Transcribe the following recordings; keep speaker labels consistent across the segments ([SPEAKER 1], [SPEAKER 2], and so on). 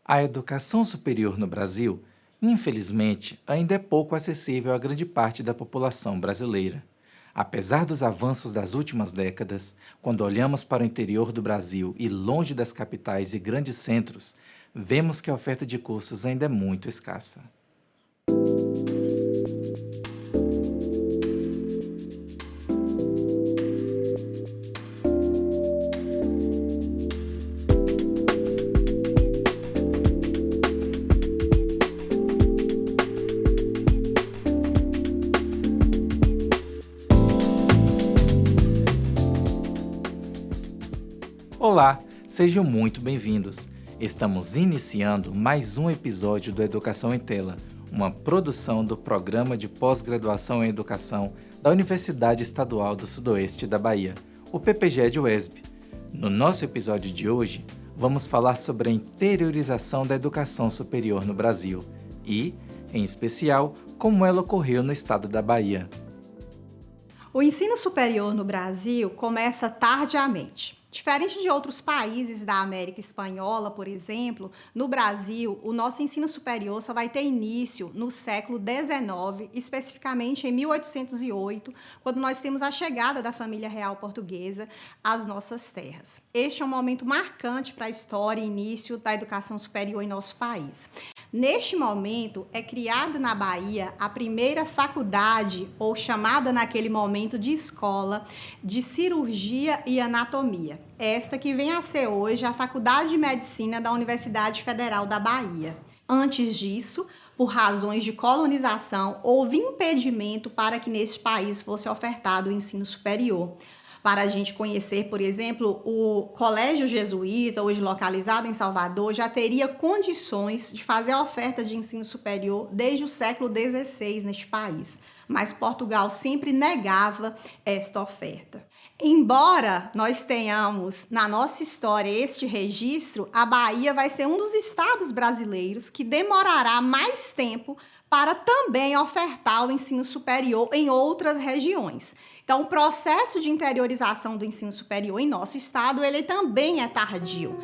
[SPEAKER 1] A educação superior no Brasil, infelizmente, ainda é pouco acessível a grande parte da população brasileira. Apesar dos avanços das últimas décadas, quando olhamos para o interior do Brasil e longe das capitais e grandes centros, vemos que a oferta de cursos ainda é muito escassa. Olá, sejam muito bem-vindos. Estamos iniciando mais um episódio do Educação em Tela, uma produção do Programa de Pós-Graduação em Educação da Universidade Estadual do Sudoeste da Bahia, o PPG-UESB. No nosso episódio de hoje, vamos falar sobre a interiorização da educação superior no Brasil e, em especial, como ela ocorreu no estado da Bahia.
[SPEAKER 2] O ensino superior no Brasil começa tardiamente. Diferente de outros países da América Espanhola, por exemplo, no Brasil, o nosso ensino superior só vai ter início no século XIX, especificamente em 1808, quando nós temos a chegada da família real portuguesa às nossas terras. Este é um momento marcante para a história e início da educação superior em nosso país. Neste momento, é criada na Bahia a primeira faculdade, ou chamada naquele momento de escola, de cirurgia e anatomia. Esta que vem a ser hoje a Faculdade de Medicina da Universidade Federal da Bahia. Antes disso, por razões de colonização, houve impedimento para que nesse país fosse ofertado o ensino superior. Para a gente conhecer, por exemplo, o Colégio Jesuíta, hoje localizado em Salvador, já teria condições de fazer a oferta de ensino superior desde o século XVI neste país. Mas Portugal sempre negava esta oferta. Embora nós tenhamos na nossa história este registro, a Bahia vai ser um dos estados brasileiros que demorará mais tempo para também ofertar o ensino superior em outras regiões. Então, o processo de interiorização do ensino superior em nosso estado, ele também é tardio.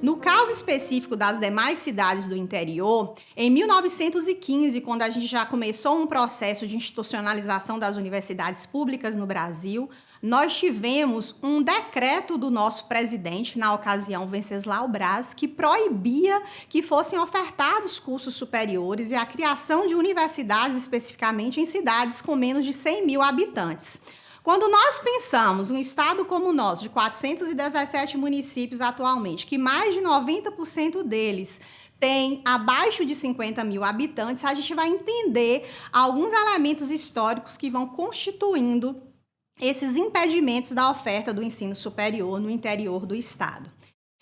[SPEAKER 2] No caso específico das demais cidades do interior, em 1915, quando a gente já começou um processo de institucionalização das universidades públicas no Brasil, nós tivemos um decreto do nosso presidente, na ocasião Venceslau Braz, que proibia que fossem ofertados cursos superiores e a criação de universidades, especificamente em cidades com menos de 100 mil habitantes. Quando nós pensamos um estado como o nosso, de 417 municípios atualmente, que mais de 90% deles tem abaixo de 50 mil habitantes, a gente vai entender alguns elementos históricos que vão constituindo esses impedimentos da oferta do ensino superior no interior do estado.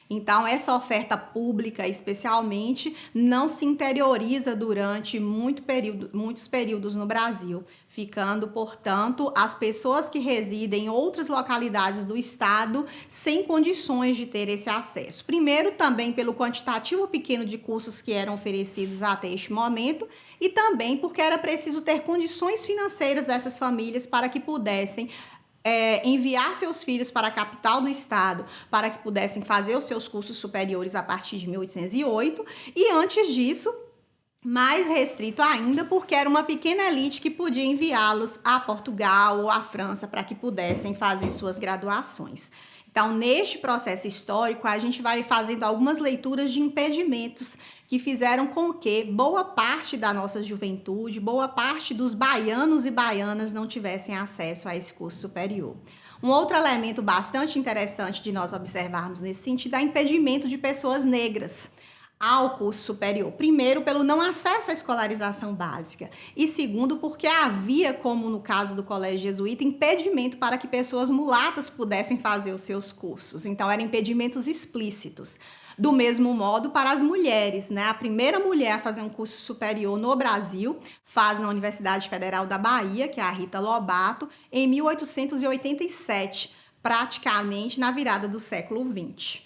[SPEAKER 2] Então, essa oferta pública, especialmente, não se interioriza durante muitos períodos no Brasil, ficando, portanto, as pessoas que residem em outras localidades do estado sem condições de ter esse acesso. Primeiro, também pelo quantitativo pequeno de cursos que eram oferecidos até este momento, e também porque era preciso ter condições financeiras dessas famílias para que pudessem enviar seus filhos para a capital do estado para que pudessem fazer os seus cursos superiores a partir de 1808 e antes disso, mais restrito ainda, porque era uma pequena elite que podia enviá-los a Portugal ou à França para que pudessem fazer suas graduações. Então, neste processo histórico, a gente vai fazendo algumas leituras de impedimentos que fizeram com que boa parte da nossa juventude, boa parte dos baianos e baianas não tivessem acesso a esse curso superior. Um outro elemento bastante interessante de nós observarmos nesse sentido é o impedimento de pessoas negras ao curso superior. Primeiro, pelo não acesso à escolarização básica e segundo, porque havia, como no caso do Colégio Jesuíta, impedimento para que pessoas mulatas pudessem fazer os seus cursos. Então, eram impedimentos explícitos. Do mesmo modo, para as mulheres, né? A primeira mulher a fazer um curso superior no Brasil faz na Universidade Federal da Bahia, que é a Rita Lobato, em 1887, praticamente na virada do século XX.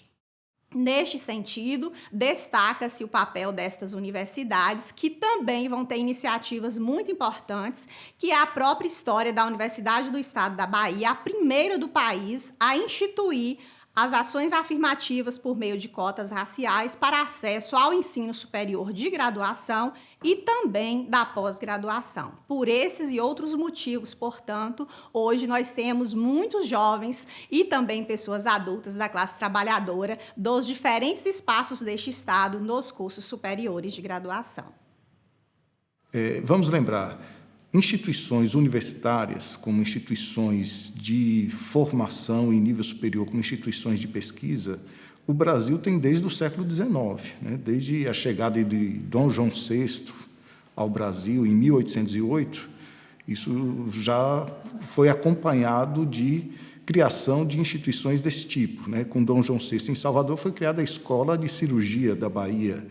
[SPEAKER 2] Neste sentido, destaca-se o papel destas universidades, que também vão ter iniciativas muito importantes, que é a própria história da Universidade do Estado da Bahia, a primeira do país a instituir as ações afirmativas por meio de cotas raciais para acesso ao ensino superior de graduação e também da pós-graduação. Por esses e outros motivos, portanto, hoje nós temos muitos jovens e também pessoas adultas da classe trabalhadora dos diferentes espaços deste estado nos cursos superiores de graduação.
[SPEAKER 3] Vamos lembrar, instituições universitárias, como instituições de formação em nível superior, como instituições de pesquisa, o Brasil tem desde o século XIX, né? Desde a chegada de Dom João VI ao Brasil, em 1808, isso já foi acompanhado de criação de instituições desse tipo, né? Com Dom João VI em Salvador foi criada a Escola de Cirurgia da Bahia,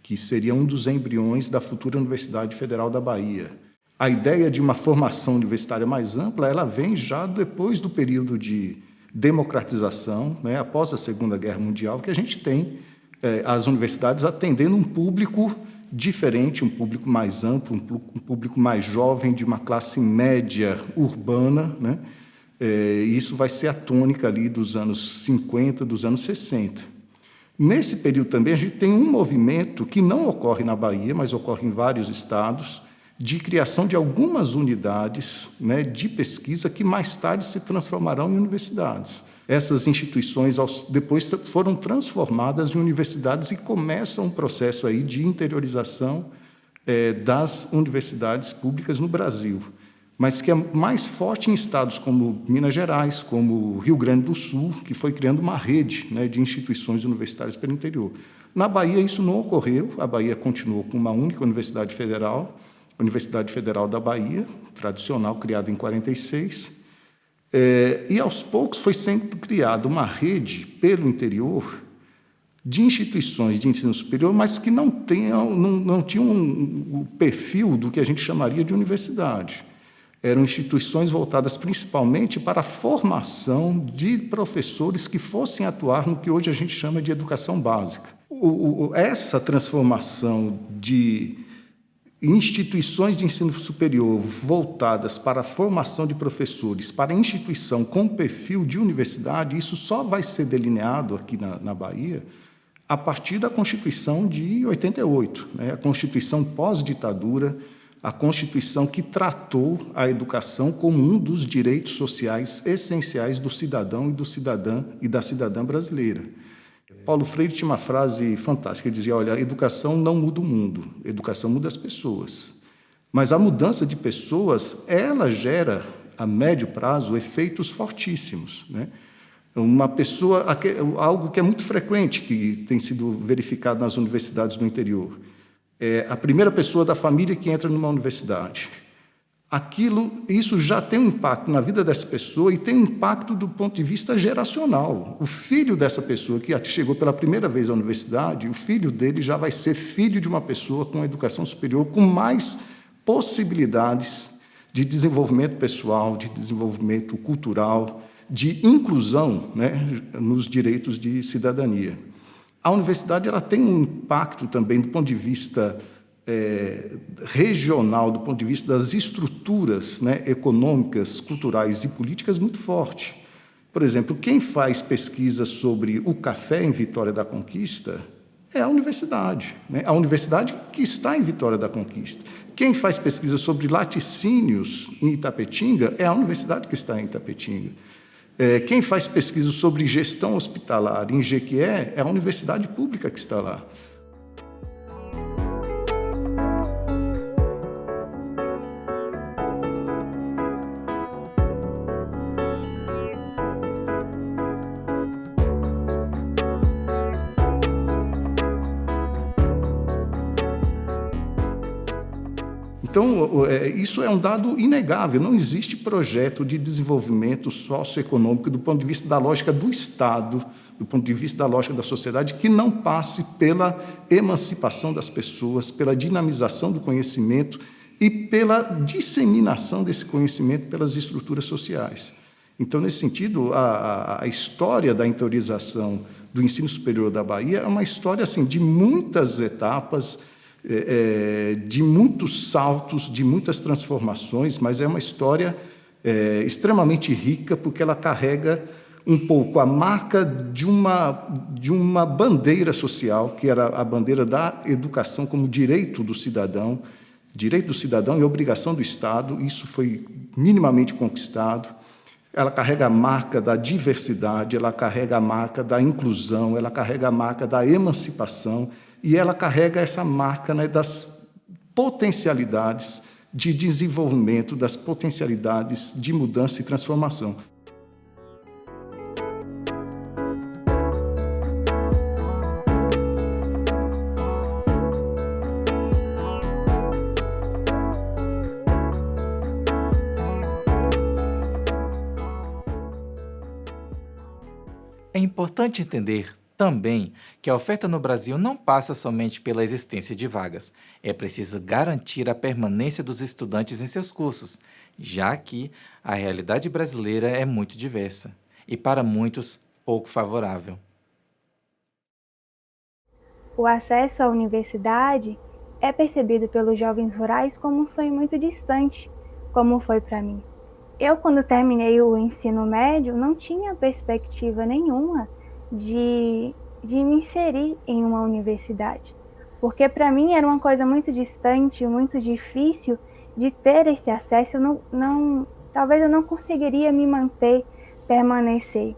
[SPEAKER 3] que seria um dos embriões da futura Universidade Federal da Bahia. A ideia de uma formação universitária mais ampla, ela vem já depois do período de democratização, né, após a Segunda Guerra Mundial, que a gente tem as universidades atendendo um público diferente, um público mais amplo, um público mais jovem, de uma classe média urbana, né? Isso vai ser a tônica ali dos anos 50, dos anos 60. Nesse período também a gente tem um movimento que não ocorre na Bahia, mas ocorre em vários estados, de criação de algumas unidades, né, de pesquisa que mais tarde se transformarão em universidades. Essas instituições depois foram transformadas em universidades e começa um processo aí de interiorização das universidades públicas no Brasil, mas que é mais forte em estados como Minas Gerais, como Rio Grande do Sul, que foi criando uma rede, né, de instituições universitárias pelo interior. Na Bahia isso não ocorreu, a Bahia continuou com uma única universidade federal, a Universidade Federal da Bahia, tradicional, criada em 46, e aos poucos foi sendo criada uma rede pelo interior de instituições de ensino superior, mas que não tinham o perfil do que a gente chamaria de universidade. Eram instituições voltadas principalmente para a formação de professores que fossem atuar no que hoje a gente chama de educação básica. Essa transformação de instituições de ensino superior voltadas para a formação de professores, para a instituição com perfil de universidade, isso só vai ser delineado aqui na Bahia a partir da Constituição de 88, né? A Constituição pós-ditadura, a Constituição que tratou a educação como um dos direitos sociais essenciais do cidadão e da cidadã brasileira. Paulo Freire tinha uma frase fantástica, ele dizia, olha, a educação não muda o mundo, a educação muda as pessoas. Mas a mudança de pessoas, ela gera, a médio prazo, efeitos fortíssimos, né? Uma pessoa, algo que é muito frequente, que tem sido verificado nas universidades do interior, é a primeira pessoa da família que entra numa universidade. Isso já tem um impacto na vida dessa pessoa e tem um impacto do ponto de vista geracional. O filho dessa pessoa que chegou pela primeira vez à universidade, o filho dele já vai ser filho de uma pessoa com educação superior, com mais possibilidades de desenvolvimento pessoal, de desenvolvimento cultural, de inclusão, né, nos direitos de cidadania. A universidade ela tem um impacto também do ponto de vista regional, do ponto de vista das estruturas, né, econômicas, culturais e políticas muito forte. Por exemplo, quem faz pesquisa sobre o café em Vitória da Conquista é a universidade, né? A universidade que está em Vitória da Conquista. Quem faz pesquisa sobre laticínios em Itapetinga é a universidade que está em Itapetinga. Quem faz pesquisa sobre gestão hospitalar em Jequié é a universidade pública que está lá. Então, isso é um dado inegável. Não existe projeto de desenvolvimento socioeconômico do ponto de vista da lógica do Estado, do ponto de vista da lógica da sociedade, que não passe pela emancipação das pessoas, pela dinamização do conhecimento e pela disseminação desse conhecimento pelas estruturas sociais. Então, nesse sentido, a história da interiorização do ensino superior da Bahia é uma história assim, de muitas etapas, de muitos saltos, de muitas transformações, mas é uma história extremamente rica, porque ela carrega um pouco a marca de uma bandeira social, que era a bandeira da educação como direito do cidadão e obrigação do Estado. Isso foi minimamente conquistado. Ela carrega a marca da diversidade, ela carrega a marca da inclusão, ela carrega a marca da emancipação e ela carrega essa marca, né, das potencialidades de desenvolvimento, das potencialidades de mudança e transformação.
[SPEAKER 1] É importante entender também que a oferta no Brasil não passa somente pela existência de vagas. É preciso garantir a permanência dos estudantes em seus cursos, já que a realidade brasileira é muito diversa e, para muitos, pouco favorável.
[SPEAKER 4] O acesso à universidade é percebido pelos jovens rurais como um sonho muito distante, como foi para mim. Eu, quando terminei o ensino médio, não tinha perspectiva nenhuma de me inserir em uma universidade, porque para mim era uma coisa muito distante, muito difícil de ter esse acesso. Talvez eu não conseguiria me manter, permanecer.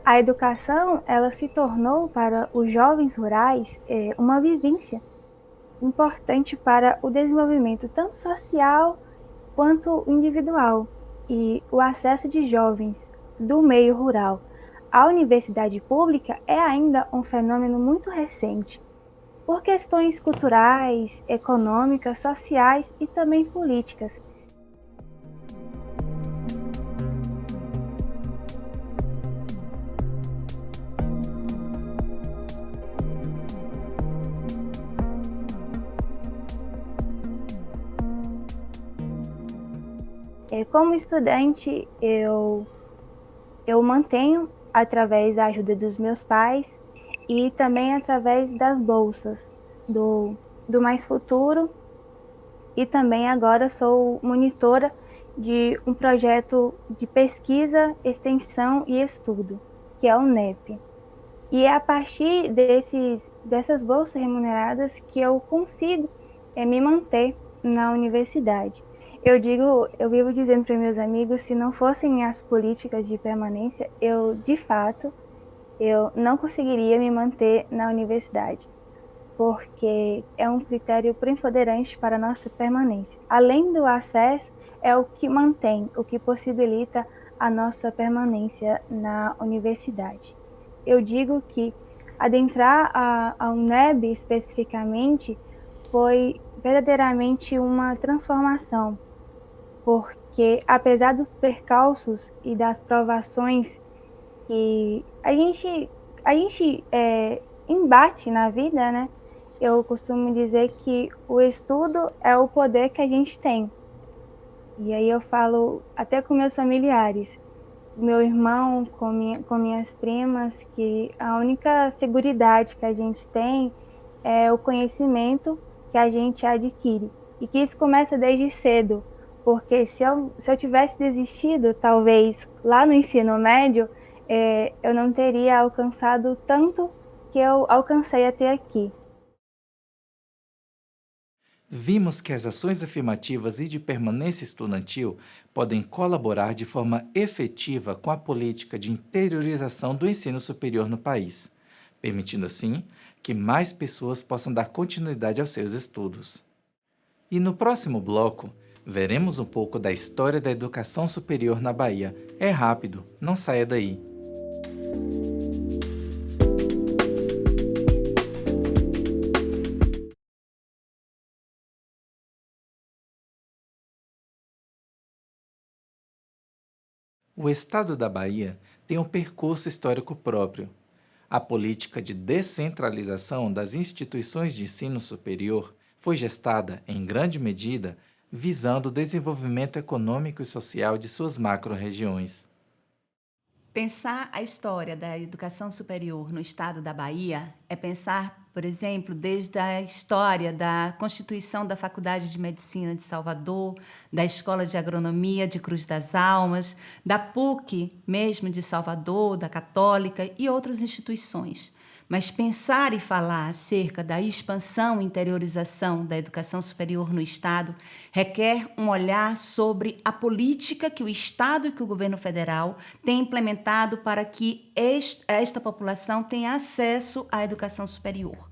[SPEAKER 4] A educação, ela se tornou para os jovens rurais uma vivência importante para o desenvolvimento tanto social quanto individual. E o acesso de jovens do meio rural à universidade pública é ainda um fenômeno muito recente, por questões culturais, econômicas, sociais e também políticas. Como estudante, eu mantenho através da ajuda dos meus pais e também através das bolsas do Mais Futuro, e também agora sou monitora de um projeto de pesquisa, extensão e estudo, que é o NEP. E é a partir dessas bolsas remuneradas que eu consigo me manter na universidade. Eu vivo dizendo para meus amigos, se não fossem as políticas de permanência, de fato, eu não conseguiria me manter na universidade, porque é um critério preponderante para a nossa permanência. Além do acesso, é o que mantém, o que possibilita a nossa permanência na universidade. Eu digo que adentrar a UNEB especificamente foi verdadeiramente uma transformação, porque apesar dos percalços e das provações que a gente embate na vida, né? Eu costumo dizer que o estudo é o poder que a gente tem. E aí eu falo até com meus familiares, meu irmão, com minhas primas, que a única seguridade que a gente tem é o conhecimento que a gente adquire. E que isso começa desde cedo, porque se eu tivesse desistido, talvez lá no ensino médio, eu não teria alcançado tanto que eu alcancei até aqui.
[SPEAKER 1] Vimos que as ações afirmativas e de permanência estudantil podem colaborar de forma efetiva com a política de interiorização do ensino superior no país, permitindo assim que mais pessoas possam dar continuidade aos seus estudos. E no próximo bloco, veremos um pouco da história da educação superior na Bahia. É rápido, não saia daí. O estado da Bahia tem um percurso histórico próprio. A política de descentralização das instituições de ensino superior foi gestada, em grande medida, visando o desenvolvimento econômico e social de suas macro-regiões.
[SPEAKER 5] Pensar a história da educação superior no estado da Bahia é pensar, por exemplo, desde a história da constituição da Faculdade de Medicina de Salvador, da Escola de Agronomia de Cruz das Almas, da PUC mesmo de Salvador, da Católica e outras instituições. Mas pensar e falar acerca da expansão e interiorização da educação superior no Estado requer um olhar sobre a política que o Estado e que o governo federal têm implementado para que esta população tenha acesso à educação superior.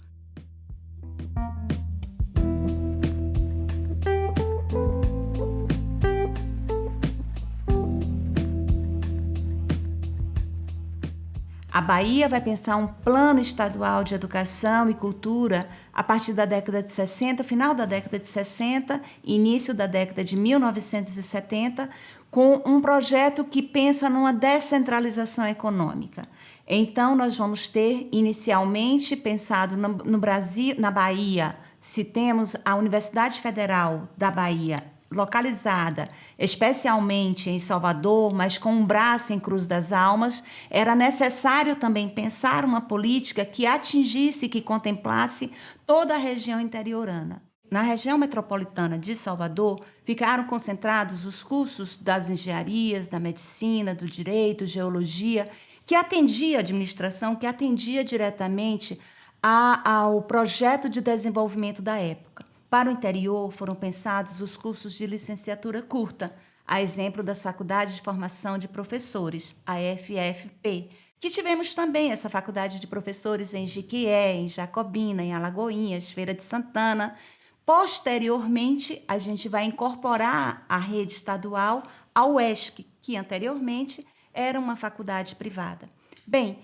[SPEAKER 5] A Bahia vai pensar um plano estadual de educação e cultura a partir da década de 60, final da década de 60, início da década de 1970, com um projeto que pensa numa descentralização econômica. Então, nós vamos ter, inicialmente, pensado no Brasil, na Bahia, se temos a Universidade Federal da Bahia localizada especialmente em Salvador, mas com um braço em Cruz das Almas, era necessário também pensar uma política que atingisse, que contemplasse toda a região interiorana. Na região metropolitana de Salvador, ficaram concentrados os cursos das engenharias, da medicina, do direito, geologia, que atendia a administração, que atendia diretamente ao projeto de desenvolvimento da época. Para o interior, foram pensados os cursos de licenciatura curta, a exemplo das Faculdades de Formação de Professores, a FFP, que tivemos também essa faculdade de professores em Jequié, em Jacobina, em Alagoinhas, Feira de Santana. Posteriormente, a gente vai incorporar a rede estadual ao UESC, que anteriormente era uma faculdade privada. Bem,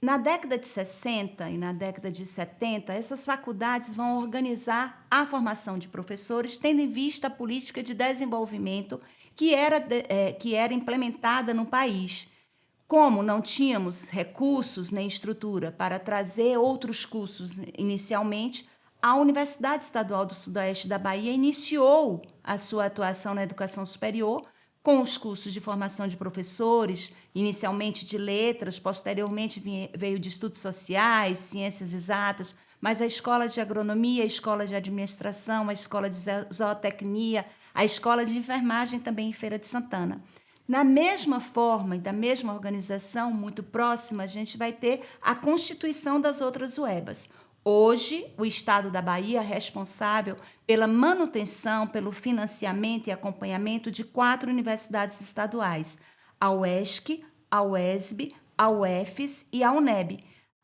[SPEAKER 5] na década de 60 e na década de 70, essas faculdades vão organizar a formação de professores, tendo em vista a política de desenvolvimento que era implementada no país. Como não tínhamos recursos nem estrutura para trazer outros cursos inicialmente, a Universidade Estadual do Sudoeste da Bahia iniciou a sua atuação na educação superior com os cursos de formação de professores, inicialmente de letras, posteriormente veio de estudos sociais, ciências exatas, mas a escola de agronomia, a escola de administração, a escola de zootecnia, a escola de enfermagem também em Feira de Santana. Na mesma forma e da mesma organização, muito próxima, a gente vai ter a constituição das outras UEBAs. Hoje, o Estado da Bahia é responsável pela manutenção, pelo financiamento e acompanhamento de 4 universidades estaduais, a UESC, a UESB, a UFES e a UNEB.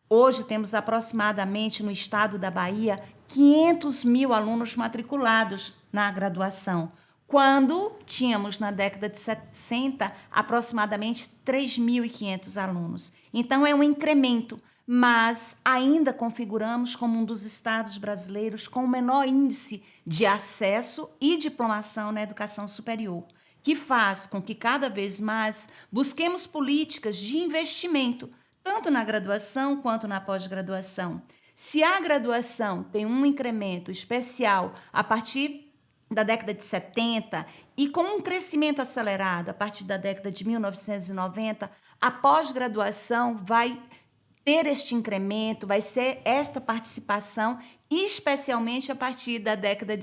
[SPEAKER 5] Hoje temos aproximadamente no Estado da Bahia 500 mil alunos matriculados na graduação, quando tínhamos na década de 60 aproximadamente 3.500 alunos. Então é um incremento, mas ainda configuramos como um dos estados brasileiros com o menor índice de acesso e diplomação na educação superior, que faz com que cada vez mais busquemos políticas de investimento, tanto na graduação quanto na pós-graduação. Se a graduação tem um incremento especial a partir da década de 70 e com um crescimento acelerado a partir da década de 1990, a pós-graduação vai ter este incremento, vai ser esta participação, especialmente a partir da década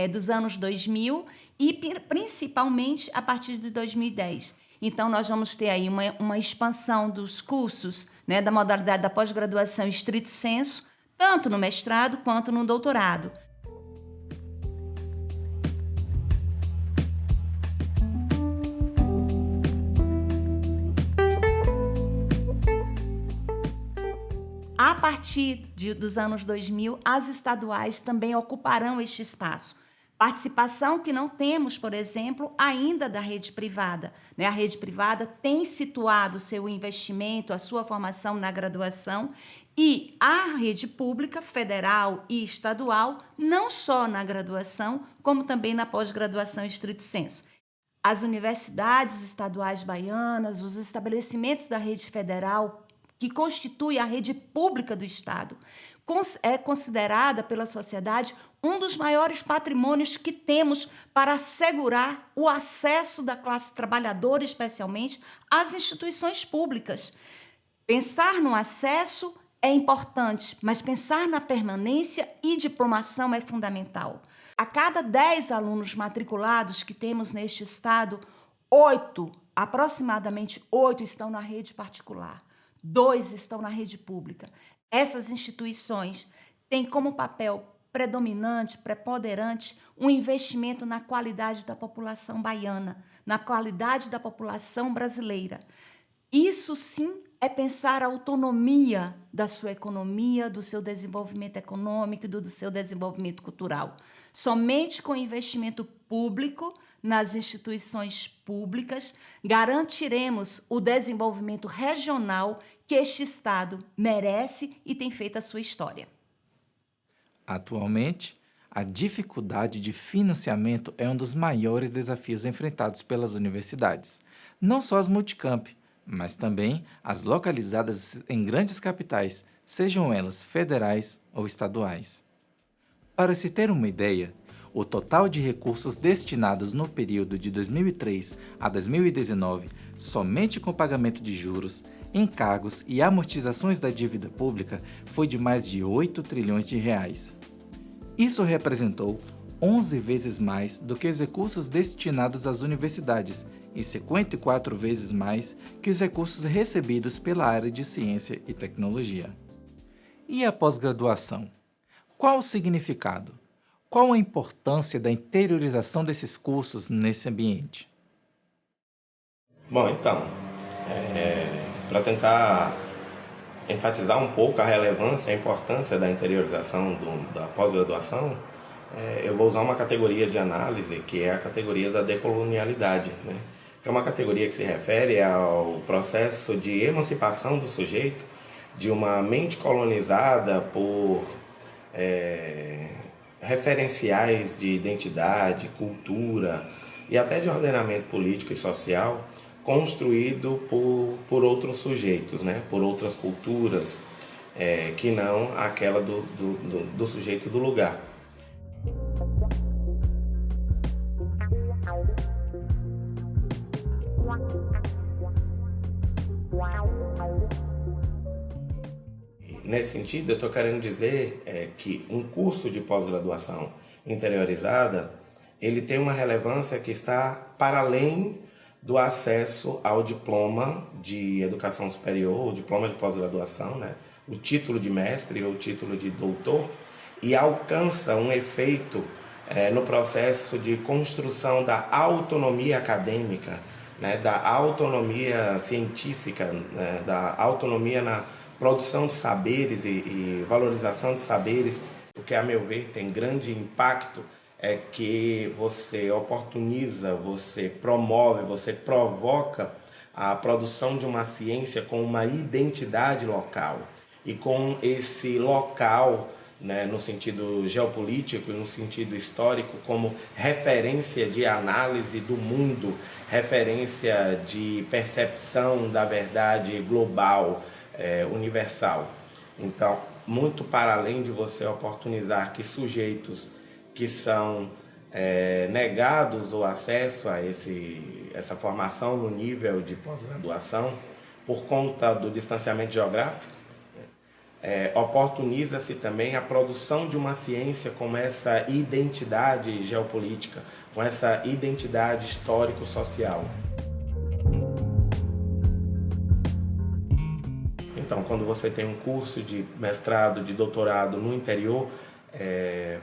[SPEAKER 5] dos anos 2000 e principalmente a partir de 2010. Então, nós vamos ter aí uma expansão dos cursos, né, da modalidade da pós-graduação estrito sensu, tanto no mestrado quanto no doutorado. A partir dos anos 2000, as estaduais também ocuparão este espaço. Participação que não temos, por exemplo, ainda da rede privada, né? A rede privada tem situado seu investimento, a sua formação na graduação, e a rede pública, federal e estadual, não só na graduação, como também na pós-graduação estrito sensu. as universidades estaduais baianas, os estabelecimentos da rede federal, que constitui a rede pública do Estado, é considerada pela sociedade um dos maiores patrimônios que temos para assegurar o acesso da classe trabalhadora, especialmente, às instituições públicas. Pensar no acesso é importante, mas pensar na permanência e diplomação é fundamental. A cada 10 alunos matriculados que temos neste estado, aproximadamente 8 estão na rede particular, 2 estão na rede pública. Essas instituições têm como papel predominante, preponderante, um investimento na qualidade da população baiana, na qualidade da população brasileira. Isso sim é pensar a autonomia da sua economia, do seu desenvolvimento econômico e do seu desenvolvimento cultural. Somente com investimento público nas instituições públicas garantiremos o desenvolvimento regional que este Estado merece e tem feito a sua história.
[SPEAKER 1] Atualmente, a dificuldade de financiamento é um dos maiores desafios enfrentados pelas universidades, não só as multicamp, mas também as localizadas em grandes capitais, sejam elas federais ou estaduais. Para se ter uma ideia, o total de recursos destinados no período de 2003 a 2019, somente com pagamento de juros, encargos e amortizações da dívida pública, foi de mais de 8 trilhões de reais. Isso representou 11 vezes mais do que os recursos destinados às universidades e 54 vezes mais que os recursos recebidos pela área de ciência e tecnologia. E a pós-graduação? Qual o significado? Qual a importância da interiorização desses cursos nesse ambiente?
[SPEAKER 6] Bom, então, para tentar enfatizar um pouco a relevância e a importância da interiorização da pós-graduação, eu vou usar uma categoria de análise que é a categoria da decolonialidade, né? Que é uma categoria que se refere ao processo de emancipação do sujeito de uma mente colonizada por referenciais de identidade, cultura e até de ordenamento político e social construído por outros sujeitos, né? Por outras culturas, que não aquela do sujeito do lugar. Nesse sentido, eu estou querendo dizer que um curso de pós-graduação interiorizada, ele tem uma relevância que está para além do acesso ao diploma de educação superior, o diploma de pós-graduação, né? O título de mestre ou o título de doutor, e alcança um efeito no processo de construção da autonomia acadêmica, né? Da autonomia científica, né? Da autonomia na produção de saberes e valorização de saberes. O que, a meu ver, tem grande impacto é que você oportuniza, você promove, você provoca a produção de uma ciência com uma identidade local. E com esse local, né, no sentido geopolítico e no sentido histórico, como referência de análise do mundo, referência de percepção da verdade global, universal. Então, muito para além de você oportunizar que sujeitos que são negados o acesso a essa formação no nível de pós-graduação por conta do distanciamento geográfico, oportuniza-se também a produção de uma ciência com essa identidade geopolítica, com essa identidade histórico-social. Então, quando você tem um curso de mestrado, de doutorado no interior, é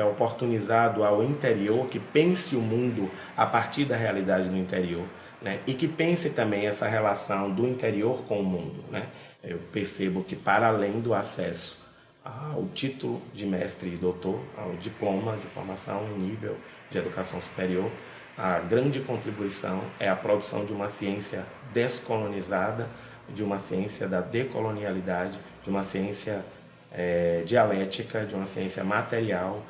[SPEAKER 6] oportunizado ao interior que pense o mundo a partir da realidade do interior, né? E que pense também essa relação do interior com o mundo, né? Eu percebo que, para além do acesso ao título de mestre e doutor, ao diploma de formação em nível de educação superior, a grande contribuição é a produção de uma ciência descolonizada, de uma ciência da decolonialidade, de uma ciência dialética, de uma ciência material,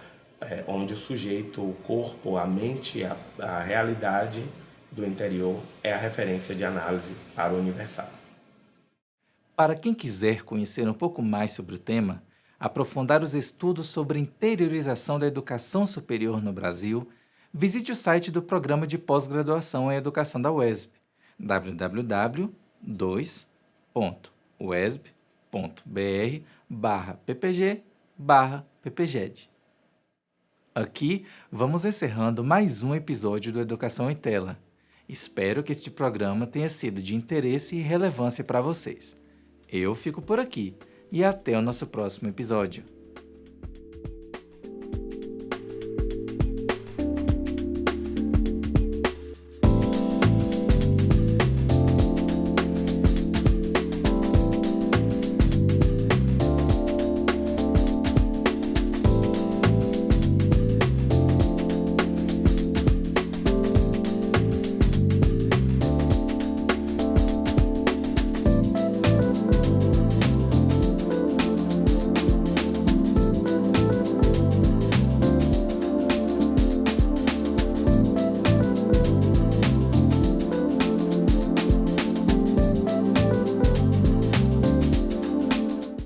[SPEAKER 6] onde o sujeito, o corpo, a mente, a realidade do interior é a referência de análise para o universal.
[SPEAKER 1] Para quem quiser conhecer um pouco mais sobre o tema, aprofundar os estudos sobre interiorização da educação superior no Brasil, visite o site do Programa de Pós-Graduação em Educação da UESB, www.uesb.br/ppg/ppged. Aqui vamos encerrando mais um episódio do Educação em Tela. Espero que este programa tenha sido de interesse e relevância para vocês. Eu fico por aqui e até o nosso próximo episódio.